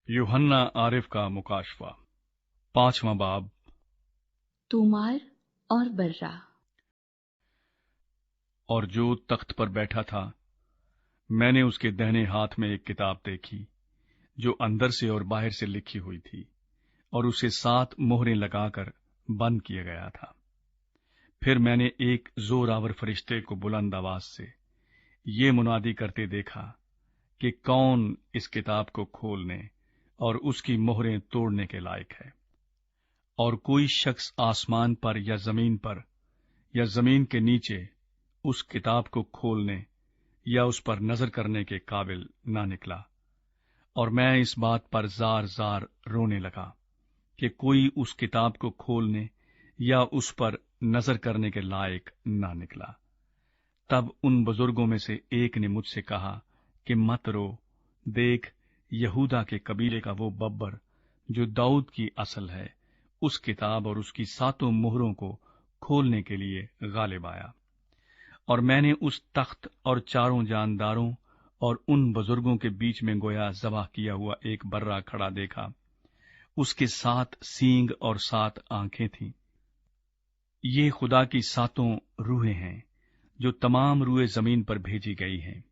यूहन्ना आरिफ का मुकाशफा 5वां बाब। तूमार और बर्रा। और जो तख्त पर बैठा था, मैंने उसके दाहिने हाथ में एक किताब देखी जो अंदर से और बाहर से लिखी हुई थी, और उसे 7 मोहरें लगाकर बंद किया गया था। फिर मैंने एक जोरावर फरिश्ते को बुलंद आवाज से ये मुनादी करते देखा कि कौन इस किताब को खोलने और उसकी मोहरें तोड़ने के लायक है। और कोई शख्स आसमान पर या जमीन पर या जमीन के नीचे उस किताब को खोलने या उस पर नजर करने के काबिल ना निकला। और मैं इस बात पर जार जार रोने लगा कि कोई उस किताब को खोलने या उस पर नजर करने के लायक ना निकला। तब उन बुजुर्गों में से एक ने मुझसे कहा कि मत रो, देख, यहूदा के कबीले का वो बब्बर जो दाऊद की असल है, उस किताब और उसकी 7 मोहरों को खोलने के लिए गालिब आया। और मैंने उस तख्त और 4 जानदारों और उन बुजुर्गों के बीच में गोया ज़बह किया हुआ एक बर्रा खड़ा देखा। उसके 7 सींग और 7 आंखें थीं। ये खुदा की 7 रूहें हैं जो तमाम रूहें जमीन पर भेजी गई हैं।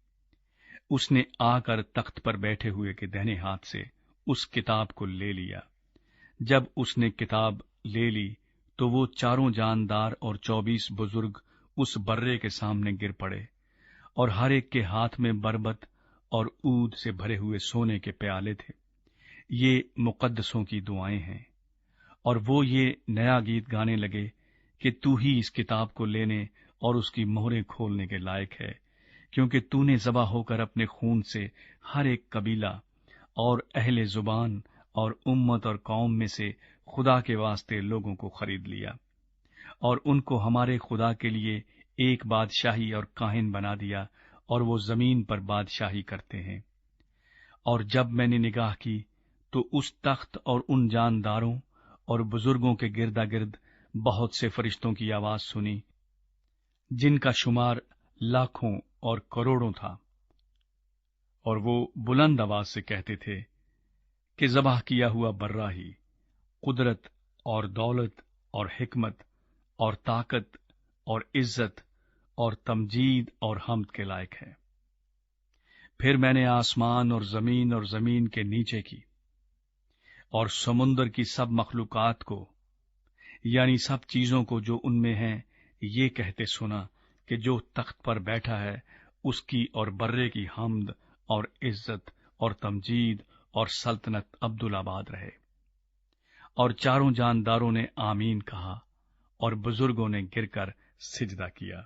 उसने आकर तख्त पर बैठे हुए के दाहिने हाथ से उस किताब को ले लिया। जब उसने किताब ले ली तो वो 4 जानदार और 24 बुजुर्ग उस बर्रे के सामने गिर पड़े, और हर एक के हाथ में बरबत और ऊद से भरे हुए सोने के प्याले थे। ये मुकद्दसों की दुआएं हैं। और वो ये नया गीत गाने लगे कि तू ही इस किताब को लेने और उसकी मोहरें खोलने के लायक है, क्योंकि तूने ज़बा होकर अपने खून से हर एक कबीला और अहले जुबान और उम्मत और कौम में से खुदा के वास्ते लोगों को खरीद लिया, और उनको हमारे खुदा के लिए एक बादशाही और काहिन बना दिया, और वो जमीन पर बादशाही करते हैं। और जब मैंने निगाह की तो उस तख्त और उन जानदारों और बुजुर्गों के गिरदा गिर्द बहुत से फरिश्तों की आवाज सुनी, जिनका शुमार लाखों और करोड़ों था। और वो बुलंद आवाज से कहते थे कि ज़बह किया हुआ बर्रा ही कुदरत और दौलत और हिकमत और ताकत और इज्जत और तमजीद और हम्द के लायक है। फिर मैंने आसमान और जमीन के नीचे की और समुंदर की सब मखलूकात को, यानी सब चीजों को जो उनमें हैं, ये कहते सुना कि जो तख्त पर बैठा है उसकी और बर्रे की हम्द और इज्जत और तमजीद और सल्तनत अब्दुल-आबाद रहे। और 4 जानदारों ने आमीन कहा, और बुजुर्गों ने गिरकर सिजदा किया।